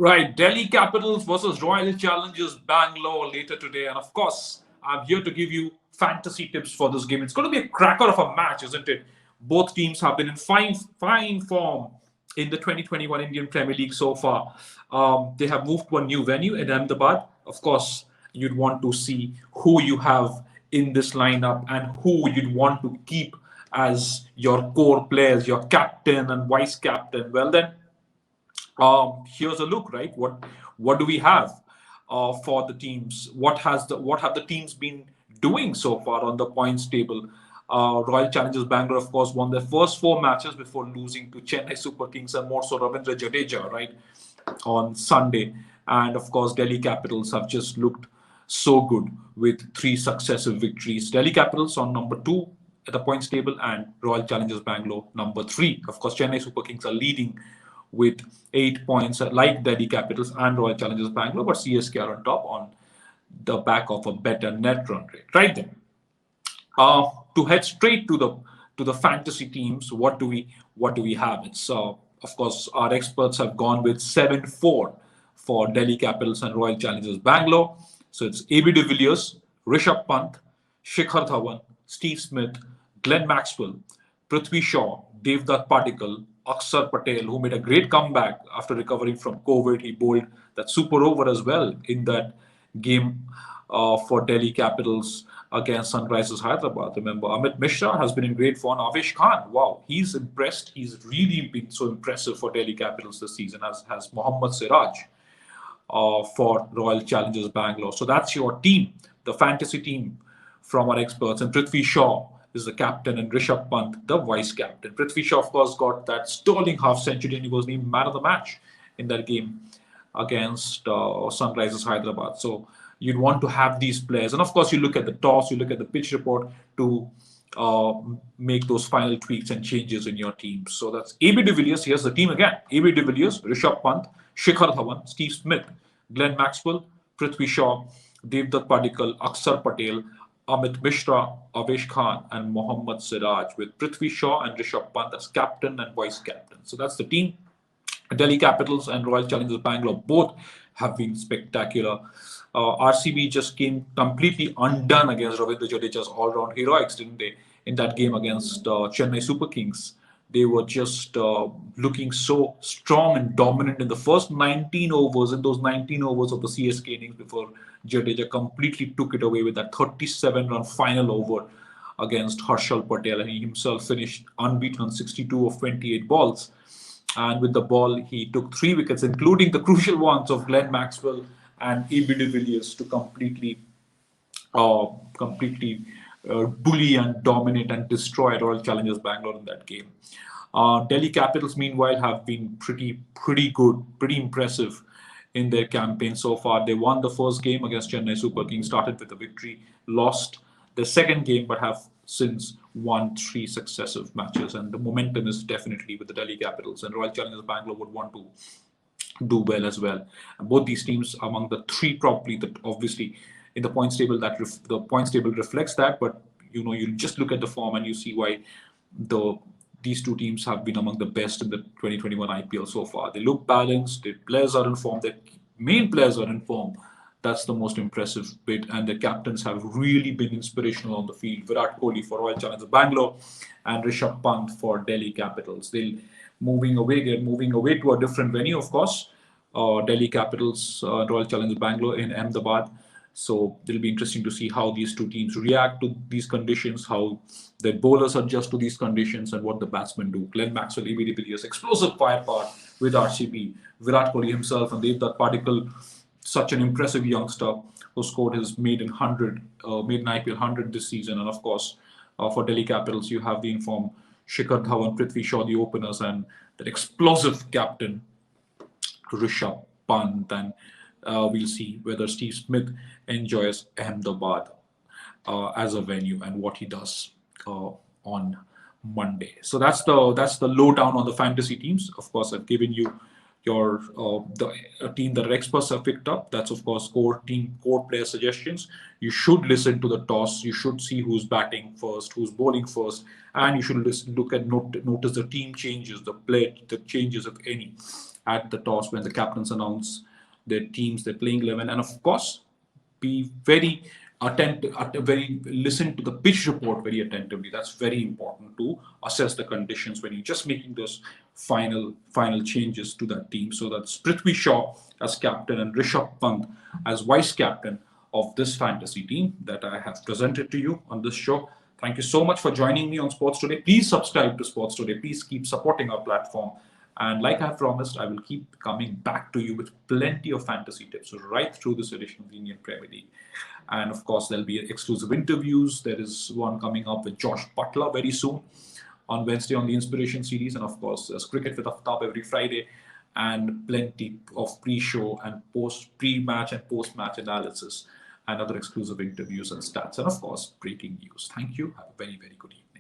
Right, Delhi Capitals versus Royal Challengers Bangalore later today. And of course, I'm here to give you fantasy tips for this game. It's going to be a cracker of a match, isn't it? Both teams have been in fine form in the 2021 Indian Premier League so far. They have moved to a new venue in Ahmedabad. Of course, you'd want to see who you have in this lineup and who you'd want to keep as your core players, your captain and vice captain. Well, then here's a look, right? What do we have for the teams? What have the teams been doing so far on the points table? Royal Challengers Bangalore, of course, won their first four matches before losing to Chennai Super Kings and more so Ravindra Jadeja, right, on Sunday. And of course, Delhi Capitals have just looked so good with three successive victories. Delhi Capitals on number two at the points table and Royal Challengers Bangalore number three. Of course, Chennai Super Kings are leading with 8 points, like Delhi Capitals and Royal Challengers Bangalore, but CSK are on top on the back of a better net run rate. Right then, to head straight to the fantasy teams, what do we have? It's of course our experts have gone with 7-4 for Delhi Capitals and Royal Challengers Bangalore. So it's AB de Villiers, Rishabh Pant, Shikhar Dhawan, Steve Smith, Glenn Maxwell, Prithvi Shaw, Devdutt Patikal, Akshar Patel, who made a great comeback after recovering from COVID. He bowled that super over as well in that game for Delhi Capitals against Sunrisers Hyderabad. Remember, Amit Mishra has been in great form. Avesh Khan, wow, he's impressed. He's really been so impressive for Delhi Capitals this season, as has Mohammad Siraj for Royal Challengers Bangalore. So that's your team, the fantasy team from our experts. And Prithvi Shaw is the captain and Rishabh Pant the vice captain. Prithvi Shaw, of course, got that sterling half century and he was named man of the match in that game against Sunrisers Hyderabad. So you'd want to have these players. And of course, you look at the toss, you look at the pitch report to make those final tweaks and changes in your team. So that's AB de Villiers. Here's the team again. AB de Villiers, Rishabh Pant, Shikhar Dhawan, Steve Smith, Glenn Maxwell, Prithvi Shaw, Devdutt Patikal, Akshar Patel, Amit Mishra, Avesh Khan, and Mohammad Siraj, with Prithvi Shaw and Rishabh Pant as captain and vice captain. So that's the team. Delhi Capitals and Royal Challengers Bangalore both have been spectacular. RCB just came completely undone against Ravindra Jadeja's all-round heroics, didn't they? In that game against Chennai Super Kings, they were just looking so strong and dominant in the first 19 overs, in those 19 overs of the CSK innings before Jadeja completely took it away with that 37-run final over against Harshal Patel. And he himself finished unbeaten on 62 of 28 balls. And with the ball, he took 3 wickets, including the crucial ones of Glenn Maxwell and AB de Villiers, to completely bully and dominate and destroy Royal Challengers Bangalore in that game. Delhi Capitals, meanwhile, have been pretty good, pretty impressive in their campaign so far. They won the first game against Chennai Super Kings, started with a victory, lost the second game, but have since won 3 successive matches. And the momentum is definitely with the Delhi Capitals, and Royal Challengers Bangalore would want to do well as well. And both these teams among the 3 probably that obviously in the points table, that the points table reflects that, but you just look at the form and you see why these 2 teams have been among the best in the 2021 IPL so far. They look balanced, their players are in form, their main players are in form. That's the most impressive bit, and the captains have really been inspirational on the field. Virat Kohli for Royal Challengers Bangalore and Rishabh Pant for Delhi Capitals. They're moving away to a different venue, of course. Delhi Capitals, Royal Challengers Bangalore in Ahmedabad. So it'll be interesting to see how these 2 teams react to these conditions, how the bowlers adjust to these conditions, and what the batsmen do. Glenn Maxwell, AB de Villiers, explosive firepower with RCB. Virat Kohli himself and Devdutt Patikal, such an impressive youngster who scored his maiden IPL 100 this season. And of course, for Delhi Capitals, you have the informed Shikhar Dhawan, Prithvi Shaw, the openers, and that explosive captain Rishabh Pant. And we'll see whether Steve Smith enjoys Ahmedabad as a venue and what he does on Monday. So that's the lowdown on the fantasy teams. Of course, I've given you the team that our experts have picked up. That's of course core player suggestions. You should listen to the toss. You should see who's batting first, who's bowling first, and you should notice the team changes, the changes if any, at the toss when the captains announce their teams, their playing 11, and of course be very attentive, listen to the pitch report very attentively. That's very important to assess the conditions when you're just making those final changes to that team. So that's Prithvi Shaw as captain and Rishabh Pant as vice captain of this fantasy team that I have presented to you on this show. Thank you so much for joining me on Sports Today. Please subscribe to Sports Today. Please keep supporting our platform. And like I promised, I will keep coming back to you with plenty of fantasy tips right through this edition of the Indian Premier League. And of course, there'll be exclusive interviews. There is one coming up with Josh Butler very soon on Wednesday on the Inspiration series. And of course, there's Cricket with Aftab every Friday and plenty of pre-show and pre-match and post-match analysis and other exclusive interviews and stats. And of course, breaking news. Thank you. Have a very, very good evening.